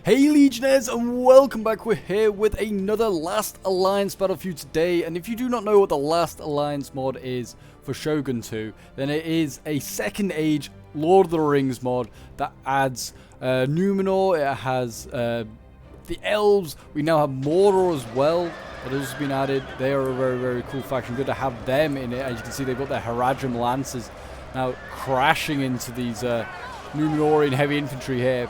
Hey Legionnaires, and welcome back. We're here with another Last Alliance battle for you today. And if you do not know what the Last Alliance mod is for Shogun 2, then it is a Second Age Lord of the Rings mod that adds Numenor. It has the Elves. We now have Mordor as well. That has been added. They are a very, very cool faction. Good to have them in it. As you can see, they've got their Haradrim lances now crashing into these Numenorian heavy infantry here.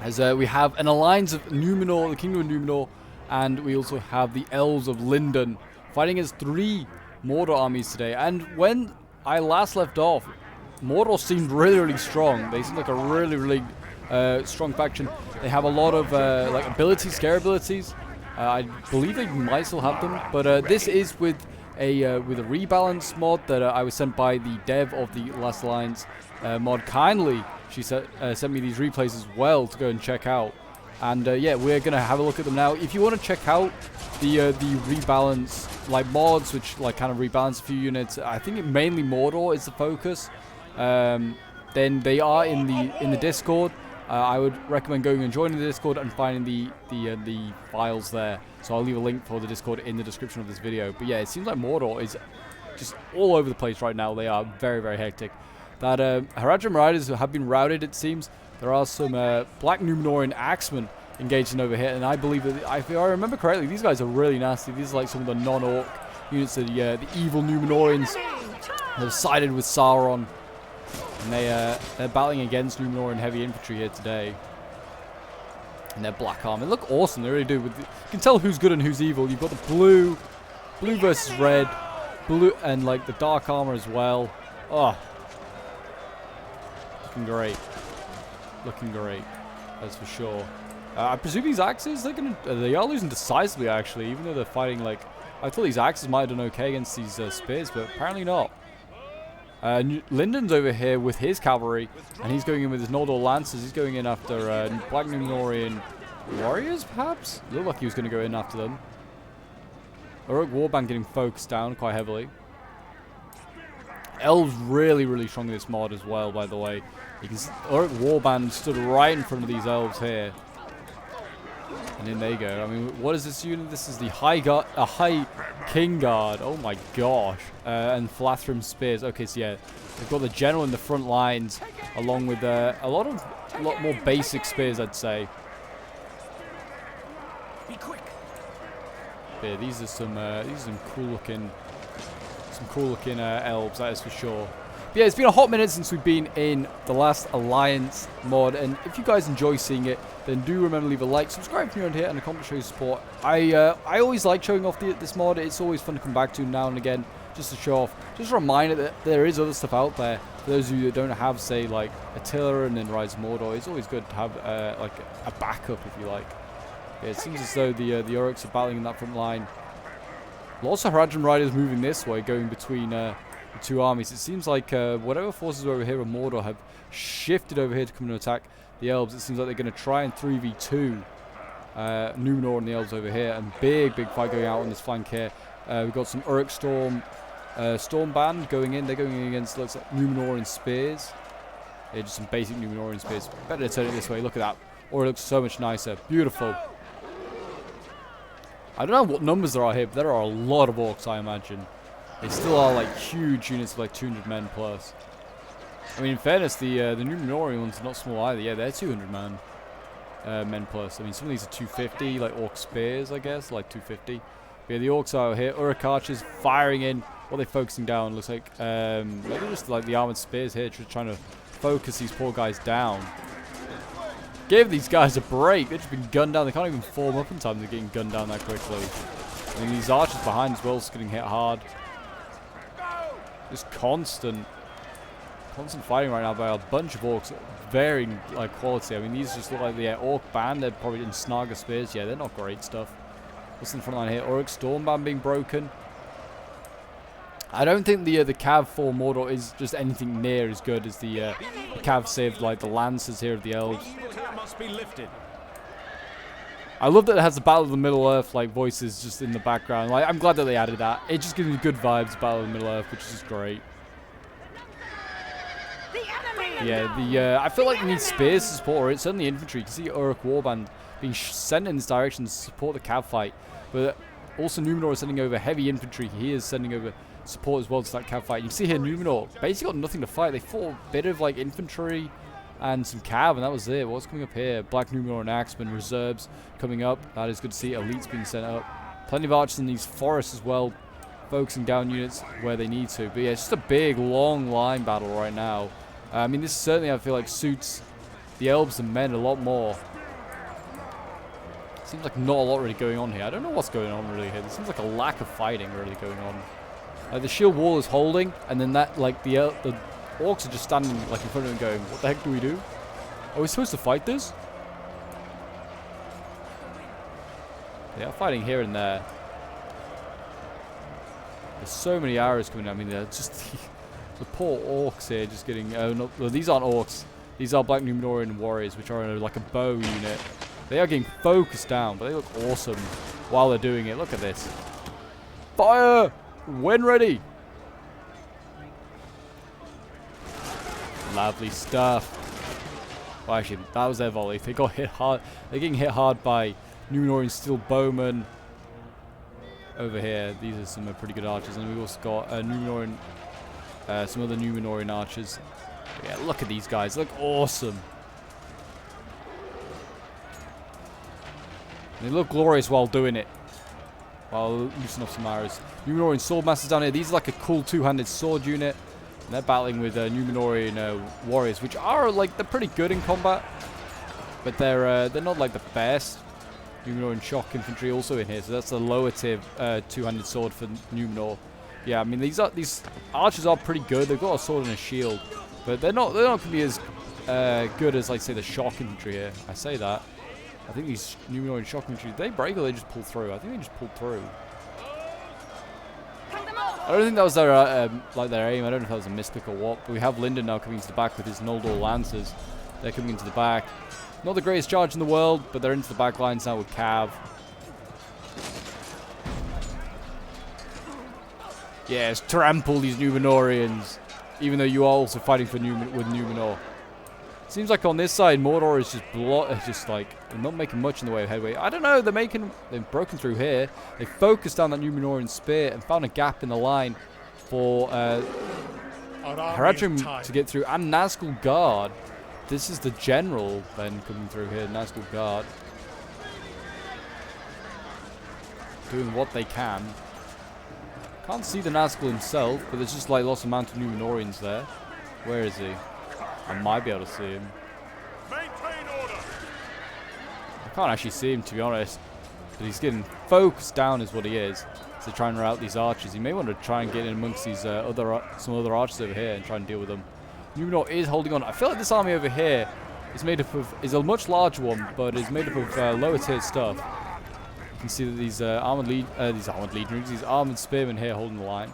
As we have an alliance of Numenor, the Kingdom of Numenor, and we also have the Elves of Lindon fighting as 3 Mordor armies today. And when I last left off, Mordor seemed really, really strong. They seem like a really, really strong faction. They have a lot of like abilities, scare abilities. I believe they might still have them, but this is with a rebalance mod that I was sent by the dev of the Last Alliance mod. Kindly, she sent me these replays as well to go and check out. And yeah, we're gonna have a look at them now. If you want to check out the rebalance like mods, which like kind of rebalance a few units, I think it mainly Mordor is the focus. Then they are in the Discord. I would recommend going and joining the Discord and finding the files there. So I'll leave a link for the Discord in the description of this video. But yeah, it seems like Mordor is just all over the place right now. They are very, very hectic. That Haradrim riders have been routed, it seems. There are some black Numenorian axemen engaging over here, and I believe that, if I remember correctly, these guys are really nasty. These are like some of the non-orc units of the evil Numenorians have sided with Sauron. And they're battling against Numenorian heavy infantry here today. And their black armor. They look awesome, they really do. You can tell who's good and who's evil. You've got the blue versus red, blue, and like the dark armor as well. Oh, looking great. Looking great, that's for sure. I presume these axes, they are losing decisively actually, even though they're fighting like... I thought these axes might have done okay against these spears, but apparently not. Lyndon's over here with his cavalry, and he's going in with his Noldor Lancers. He's going in after black Numenorian warriors, perhaps? It looked like he was going to go in after them. Uruk Warband getting focused down quite heavily. Elves really, really strong in this mod as well, by the way. You can see Uruk Warband stood right in front of these elves here. And in they go. I mean, what is this unit? This is the High King Guard. Oh my gosh. And Flathrim Spears. Okay, so yeah, they've got the general in the front lines, along with a lot more basic spears, I'd say. Be quick. Yeah, these are some cool looking elves, that is for sure. But yeah, it's been a hot minute since we've been in the Last Alliance mod, and if you guys enjoy seeing it, then do remember to leave a like, subscribe if you're around here, and a comment to show your support. I always like showing off this mod. It's always fun to come back to now and again, just to show off. Just a reminder that there is other stuff out there. For those of you that don't have, say, like Attila and then Rise of Mordor, it's always good to have like a backup, if you like. Yeah, it seems as though the Uruks are battling in that front line. Lots of Haradrim riders moving this way, going between the two armies. It seems like whatever forces are over here of Mordor have shifted over here to come and attack the Elves. It seems like they're going to try and 3v2 Numenor and the Elves over here. And big fight going out on this flank here. We've got some Uruk Storm Band going in. They're going in against, looks like, Numenorian spears. They're just some basic Numenorian spears. Better to turn it this way. Look at that. Or it looks so much nicer. Beautiful. I don't know what numbers there are here, but there are a lot of orcs, I imagine. They still are like huge units of like 200 men plus. I mean, in fairness, the Numenorian ones are not small either. Yeah, they're 200 men plus. I mean, some of these are 250, like orc spears, I guess, like 250. But yeah, the orcs are over here. Uruk archers firing in. What are they focusing down? Looks like maybe just like the armored spears here, just trying to focus these poor guys down. Give these guys a break. They've just been gunned down. They can't even form up in time. They're getting gunned down that quickly. I mean, these archers behind as well are getting hit hard. Just constant fighting right now by a bunch of orcs, varying like quality. I mean, these just look like the orc band. They're probably in Snaga spears. Yeah, they're not great stuff. What's in the front line here? Uruk Storm Band being broken. I don't think the Cav for Mordor is just anything near as good as the Cav saved, like the Lancers here of the Elves. I love that it has the Battle of the Middle-earth like voices just in the background. Like, I'm glad that they added that. It just gives me good vibes, Battle of the Middle-earth, which is great. Yeah, I feel like they need spears to support, or it's certainly infantry. You can see Uruk Warband being sent in this direction to support the cav fight. But also Numenor is sending over heavy infantry. He is sending over support as well to that cav fight. You can see here Numenor basically got nothing to fight. They fought a bit of like infantry and some cav, and that was it. What's coming up here? Black Numenor and Axemen reserves coming up. That is good to see. Elites being sent up. Plenty of archers in these forests as well, focusing down units where they need to. But yeah, it's just a big, long line battle right now. I mean, this certainly, I feel like, suits the elves and men a lot more. Seems like not a lot really going on here. I don't know what's going on really here. There seems like a lack of fighting really going on. The shield wall is holding, and then that, like, the orcs are just standing like in front of them going, what the heck do we do? Are we supposed to fight this? They are fighting here and there. There's so many arrows coming. I mean, they're just the poor orcs here just getting... no, these aren't orcs. These are Black Numenorian warriors, which are like a bow unit. They are getting focused down, but they look awesome while they're doing it. Look at this. Fire! When ready! Lovely stuff. Well, actually, that was their volley. They got hit hard. They're getting hit hard by Numenorian steel bowmen over here. These are some pretty good archers, and we've also got Numenorian, some other Numenorian archers. But yeah, look at these guys. They look awesome. They look glorious while doing it. While loosening off some arrows. Numenorian swordmasters down here. These are like a cool two-handed sword unit. And they're battling with Numenorian warriors, which are like they're pretty good in combat, but they're not like the best. Numenorian shock infantry also in here, so that's the lower tier two-handed sword for Numenor. Yeah, I mean these archers are pretty good. They've got a sword and a shield, but they're not going to be as good as like say the shock infantry here. I say that. I think these Numenorian shock infantry, they break or they just pull through. I think they just pulled through. I don't think that was their like their aim. I don't know if that was a misclick or what. But we have Lyndon now coming to the back with his Noldor Lancers. They're coming into the back. Not the greatest charge in the world, but they're into the back lines now with Cav. Yes, trample these Numenorians. Even though you are also fighting for with Numenor. Seems like on this side, Mordor is just like not making much in the way of headway. I don't know. They've broken through here. They focused down that Numenorian spear and found a gap in the line for Haradrim to get through, and Nazgul Guard. This is the general then coming through here. Nazgul Guard doing what they can. Can't see the Nazgul himself, but there's just like lots of mounted Numenorians there. Where is he? I might be able to see him. I can't actually see him, to be honest. But he's getting focused down is what he is. So try and rout these archers. He may want to try and get in amongst these some other archers over here and try and deal with them. Numenor is holding on. I feel like this army over here is a much larger one, but is made up of lower tier stuff. You can see that these armored spearmen here holding the line.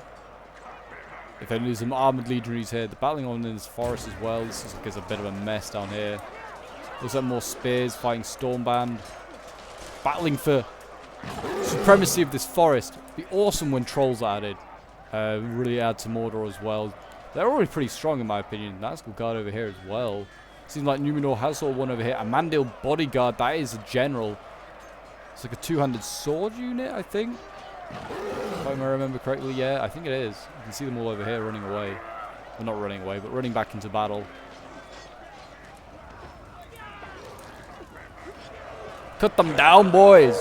If there's some armored legionaries here, they're battling on in this forest as well. This is like a bit of a mess down here. Looks like more spears fighting Stormband. Battling for supremacy of this forest. It'd be awesome when trolls are added. Really add to Mordor as well. They're already pretty strong in my opinion. Nazgul Guard over here as well. Seems like Numenor has sort of one over here. A Mandale bodyguard, that is a general. It's like a two-handed sword unit, I think. If I remember correctly, yeah, I think it is. You can see them all over here running away. Well, not running away, but running back into battle. Cut them down, boys!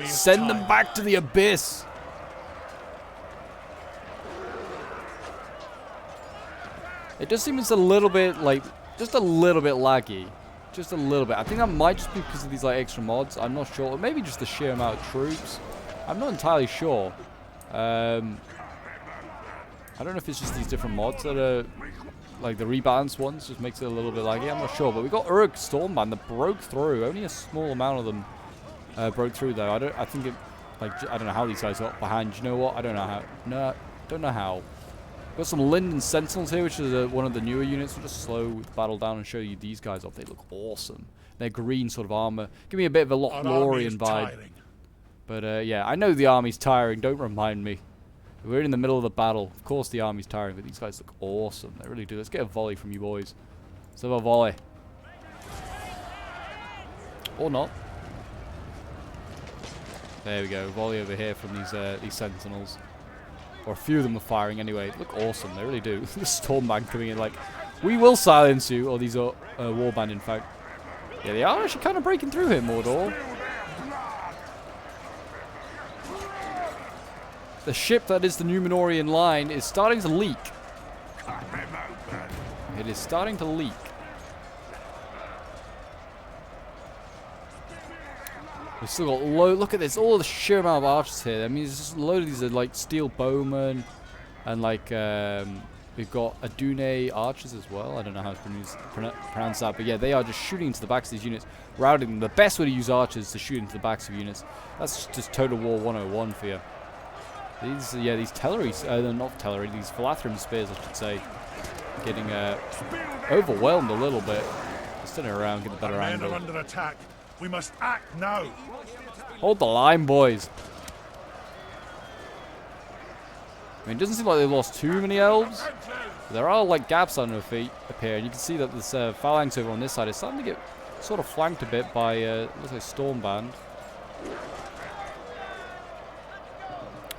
Send them back to the abyss! It does seem it's a little bit, like, just a little bit laggy. Just a little bit. I think that might just be because of these, like, extra mods. I'm not sure. Or maybe just the sheer amount of troops. I'm not entirely sure. I don't know if it's just these different mods that are like the rebalanced ones just makes it a little bit laggy. I'm not sure, but we got Uruk Stormband that broke through. Only a small amount of them broke through though. I don't know how these guys got behind. You know what? I don't know how. No, don't know how. Got some Linden Sentinels here, which is one of the newer units. We'll just slow the battle down and show you these guys off. They look awesome. They're green sort of armor. Give me a bit of a Lothlorien vibe. But yeah, I know the army's tiring. Don't remind me. We're in the middle of the battle. Of course the army's tiring, but these guys look awesome. They really do. Let's get a volley from you boys. Let's have a volley. Or not. There we go. Volley over here from these sentinels. Or a few of them are firing anyway. They look awesome. They really do. The Stormband coming in like, we will silence you. Or these are Warband, in fact. Yeah, they are actually kind of breaking through here, Mordor. The ship that is the Numenorian line is starting to leak. It is starting to leak. We've still got look at this, all the sheer amount of archers here. I mean, there's just a load of these are like steel bowmen, and like we've got Adune archers as well. I don't know how to pronounce that, but yeah, they are just shooting into the backs of these units, routing them. The best way to use archers is to shoot into the backs of units. That's just Total War 101 for you. These, yeah, these Tellery, not Tellery, these Philathrum spears, I should say, getting overwhelmed a little bit. Just turn it around, get a better angle. Men are under attack. We must act now. Hold the line, boys. I mean, it doesn't seem like they've lost too many elves. There are like gaps under their feet up here, and you can see that this phalanx over on this side is starting to get sort of flanked a bit by looks like Stormband.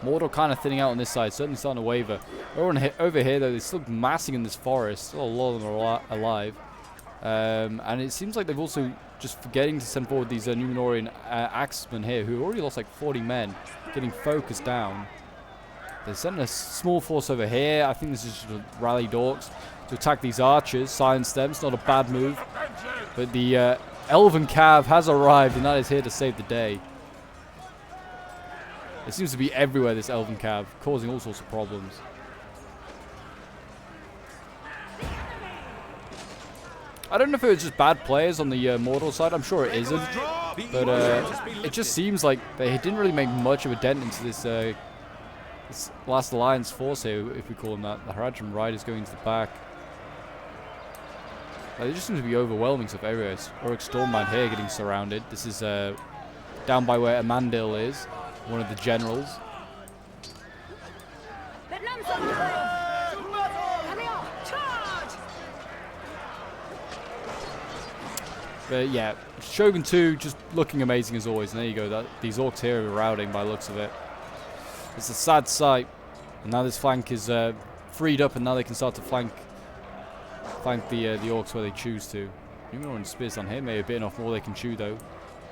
Mordor kind of thinning out on this side, certainly starting to waver. Over here, though, they're still massing in this forest. Still a lot of them are alive. And it seems like they've also just forgetting to send forward these Numenorian axemen here, who already lost like 40 men, getting focused down. They're sending a small force over here. I think this is just a rally dorks to attack these archers, silence them. It's not a bad move. But the Elven Cav has arrived, and that is here to save the day. It seems to be everywhere, this Elven Cav, causing all sorts of problems. I don't know if it was just bad players on the Mordor side. I'm sure it isn't. But it just seems like they didn't really make much of a dent into this last alliance force here, if we call them that. The Haradrim Riders going into the back. They just seem to be overwhelming stuff everywhere. Orc Stormband here getting surrounded. This is down by where Amandil is, one of the generals. But yeah, Shogun 2 just looking amazing as always. And there you go. These orcs here are routing by the looks of it. It's a sad sight. And now this flank is freed up, and now they can start to flank the orcs where they choose to. Numenor spears on here may have bitten off more they can chew though.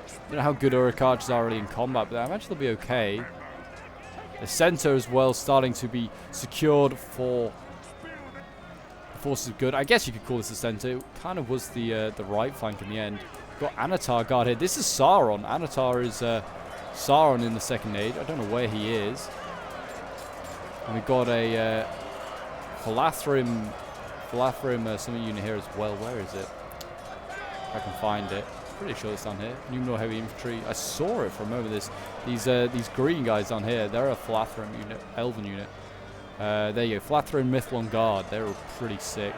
I don't know how good Uruk archers are really in combat, but I imagine they'll be okay. The center as well starting to be secured for the forces of good. I guess you could call this the center. It kind of was the right flank in the end. Got Anatar guard here. This is Sauron. Anatar is Sauron in the Second Age. I don't know where he is. And we've got a Philathrim summit unit here as well. Where is it? If I can find it. Pretty sure it's down here. Numenor heavy infantry. I saw it from over these green guys down here. They're a Philathrim unit, elven unit. There you go. Philathrim Mithlon guard. They're all pretty sick.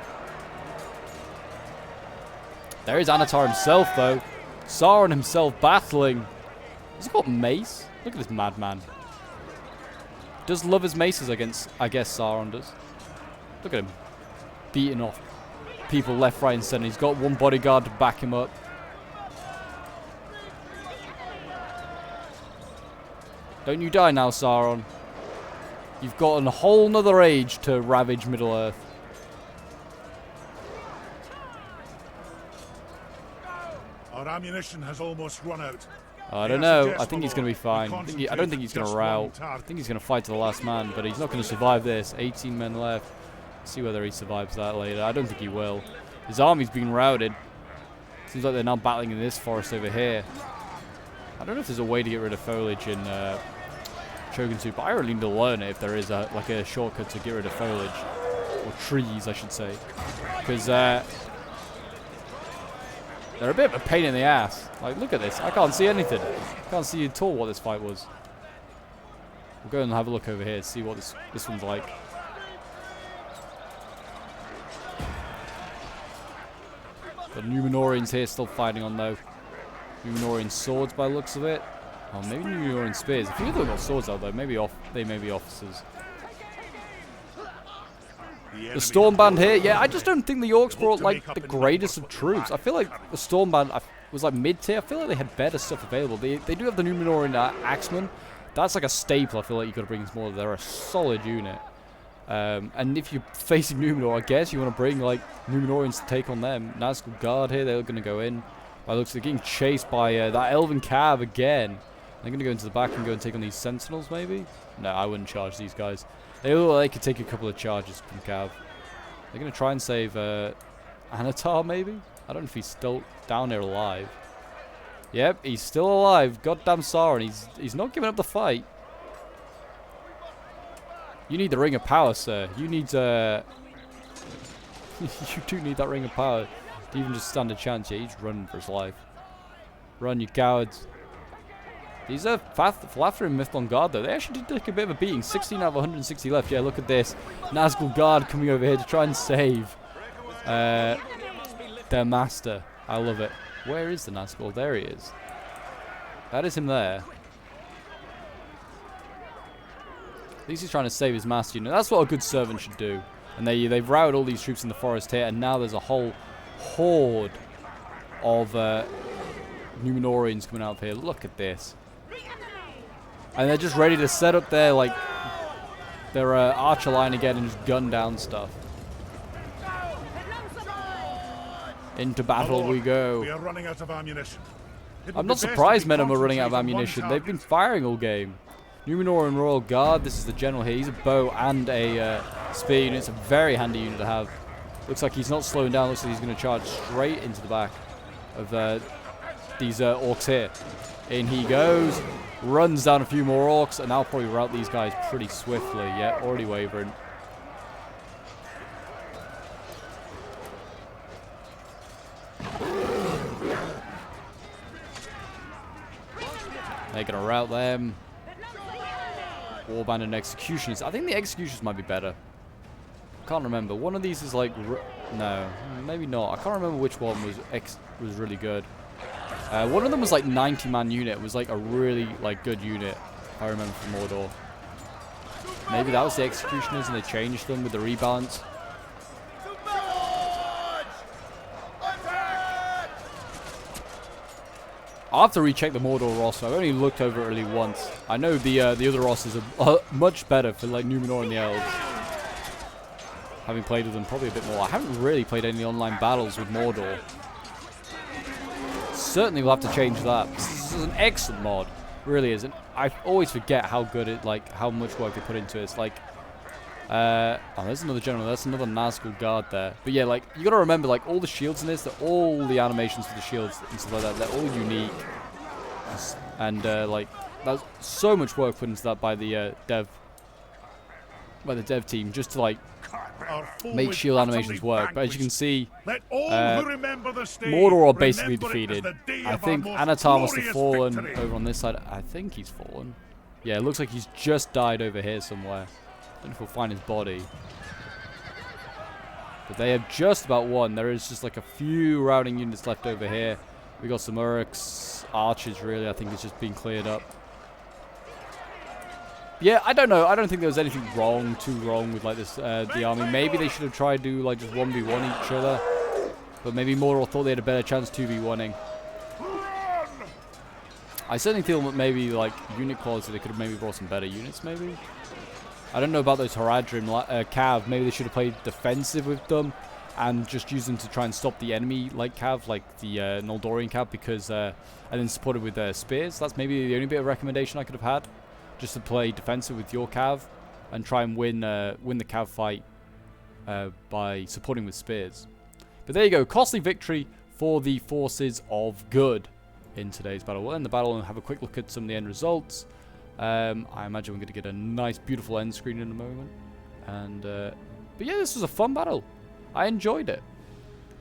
There is Anatar himself though. Sauron himself battling. Has he got mace? Look at this madman. Does love his maces against, I guess Sauron does. Look at him. Beating off people left, right and center. He's got one bodyguard to back him up. Don't you die now, Sauron. You've got a whole nother age to ravage Middle-earth. Our ammunition has almost run out. I don't know. I think he's going to be fine. I don't think he's going to rout. I think he's going to fight to the last man, but he's not going to survive this. 18 men left. See whether he survives that later. I don't think he will. His army's being routed. Seems like they're now battling in this forest over here. I don't know if there's a way to get rid of foliage in Shogun 2, but I really need to learn it if there is like a shortcut to get rid of foliage. Or trees, I should say. Because they're a bit of a pain in the ass. Like, look at this. I can't see anything. I can't see at all what this fight was. We'll go and have a look over here, see what this one's like. The Numenorians here still fighting on though. Numenorian swords by the looks of it. Oh, maybe Numenorian spears. If you got swords out though, maybe they may be officers. The Storm Band here, yeah, I just don't think the Orcs brought, like, the greatest of troops. I feel like the Storm Band was, like, mid-tier. I feel like they had better stuff available. They do have the Numenor and Axemen. That's, like, a staple I feel like you got to bring in more. They're a solid unit. And if you're facing Numenor, I guess you want to bring, like, Numenorians to take on them. Nazgul Guard here, they're going to go in. By looks, they're getting chased by that Elven Cav again. They're going to go into the back and go and take on these Sentinels, maybe? No, I wouldn't charge these guys. They look like they could take a couple of charges from Cav. They're going to try and save Anatar, maybe? I don't know if he's still down there alive. Yep, he's still alive. Goddamn Sauron. He's not giving up the fight. You need the Ring of Power, sir. You need you do need that Ring of Power to even just stand a chance. Yeah, he's running for his life. Run, you cowards. These are Falafel and Mythlon Guard, though. They actually did take a bit of a beating. 16 out of 160 left. Yeah, look at this. Nazgul Guard coming over here to try and save their master. I love it. Where is the Nazgul? There he is. That is him there. At least he's trying to save his master unit. That's what a good servant should do. And they've routed all these troops in the forest here, and now there's a whole horde of Numenorians coming out of here. Look at this. And they're just ready to set up their, like, their archer line again and just gun down stuff. Into battle we go. We are running out of ammunition. I'm not surprised men are running out of ammunition. They've been firing all game. Numenor and Royal Guard. This is the general here. He's a bow and a spear unit. It's a very handy unit to have. Looks like he's not slowing down. Looks like he's going to charge straight into the back of these orcs here. In he goes. Runs down a few more orcs. And I'll probably rout these guys pretty swiftly. Yeah, already wavering. They're going to rout them. Warband and Executioners. I think the Executioners might be better. Can't remember. One of these is like... no, maybe not. I can't remember which one was really good. One of them was like 90-man unit. It was like a really like good unit, if I remember from Mordor. Maybe that was the Executioners and they changed them with the rebalance. I'll have to recheck the Mordor roster. I've only looked over it really once. I know the other rosters are much better for like Numenor and the Elves. Having played with them probably a bit more. I haven't really played any online battles with Mordor. Certainly we'll have to change that. This is an excellent mod. It really is. And I always forget how good it, like, how much work they put into it. It's like, oh, there's another general. That's another Nazgul Guard there. But yeah, like, you gotta remember, like, all the shields in this, all the animations for the shields and stuff like that, they're all unique. And, like, that's so much work put into that by the dev team, just to, like, make shield animations work. But as you can see, Mordor are basically defeated. I think Anatar must have fallen over on this side. I think he's fallen. Yeah, it looks like he's just died over here somewhere. I don't know if we'll find his body. But they have just about won. There is just like a few routing units left over here. We got some Uruks, archers really, I think it's just been cleared up. Yeah, I don't know. I don't think there was anything too wrong with like this, the army. Maybe they should have tried to do like just 1v1 each other. But maybe Mordor thought they had a better chance 2v1ing. I certainly feel that maybe like unit quality, they could have maybe brought some better units maybe. I don't know about those Haradrim Cav. Maybe they should have played defensive with them and just used them to try and stop the enemy like Cav, like the Noldorian Cav, because and then supported with spears. That's maybe the only bit of recommendation I could have had. Just to play defensive with your Cav and try and win the Cav fight by supporting with spears. But there you go, costly victory for the forces of good in today's battle. We'll end the battle and have a quick look at some of the end results. I imagine we're going to get a nice, beautiful end screen in a moment. And but yeah, this was a fun battle. I enjoyed it.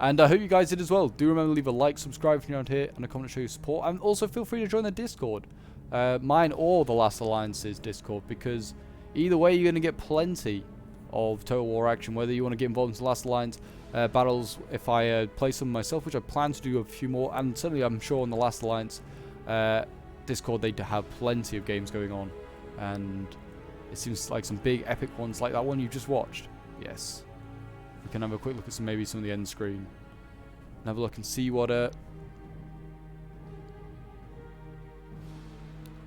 And I hope you guys did as well. Do remember to leave a like, subscribe if you're around here, and a comment to show your support. And also feel free to join the Discord. Mine or the Last Alliance's Discord, because either way you're going to get plenty of Total War action, whether you want to get involved in the Last Alliance battles, if I play some myself, which I plan to do a few more, and certainly I'm sure on the Last Alliance Discord they have plenty of games going on, and it seems like some big epic ones like that one you just watched. Yes, We can have a quick look at maybe some of the end screen. And have a look and see what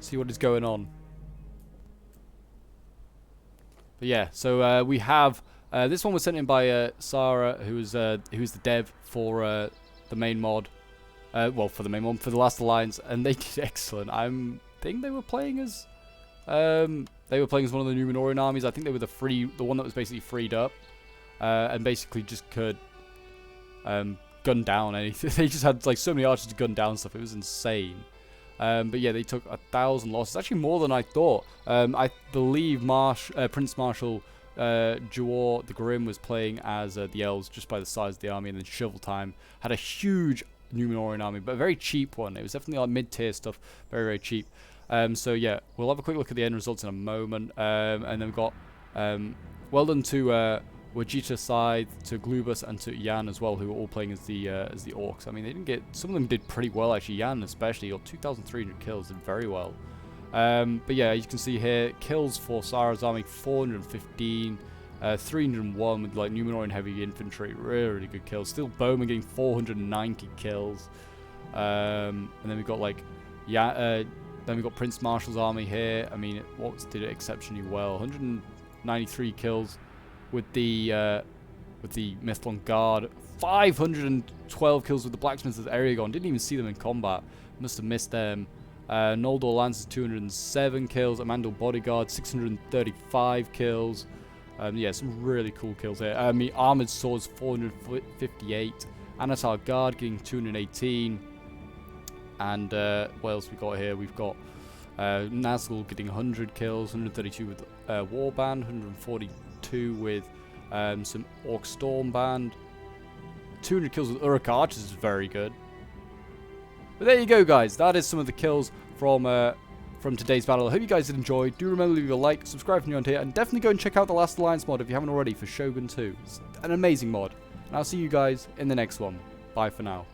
is going on. But yeah, so we have this one was sent in by Sarah, who's the dev for the main mod. Well, for the main one, for the Last Alliance, and they did excellent. I think they were playing as one of the Numenorian armies. I think they were the one that was basically freed up, and basically just could gun down anything. They just had like so many archers to gun down stuff. It was insane. But yeah, they took 1,000 losses. Actually, more than I thought. I believe Prince Marshal Juor the Grim was playing as the Elves, just by the size of the army, and then Shovel Time had a huge Numenorian army, but a very cheap one. It was definitely like mid-tier stuff, very, very cheap. So yeah, we'll have a quick look at the end results in a moment, and then we've got well done to Wajita side, to Glubus, and to Jan as well, who were all playing as the orcs. I mean, they didn't get, some of them did pretty well actually. Jan especially got 2,300 kills, did very well. But yeah, you can see here kills for Sarah's army 415. 301 with like Numenorian heavy infantry, really, really good kills. Still Bowman getting 490 kills, and then we've got like then we've got Prince Marshal's army here. I mean, did it exceptionally well. 193 kills with the Mithlon Guard. 512 kills with the Blacksmiths as Eragon. Didn't even see them in combat. Must have missed them. Noldor Lancers 207 kills. Amandal Bodyguard 635 kills. Yeah, some really cool kills here. I mean, Armored Swords 458. Anatar Guard getting 218. And what else we got here? We've got Nazgul getting 100 kills, 132 with Warband, 142 with some Orc Stormband. 200 kills with Uruk Archers is very good. But there you go, guys. That is some of the kills from today's battle. I hope you guys did enjoy. Do remember to leave a like, subscribe if you're new on here, and definitely go and check out the Last Alliance mod if you haven't already for Shogun 2. It's an amazing mod. And I'll see you guys in the next one. Bye for now.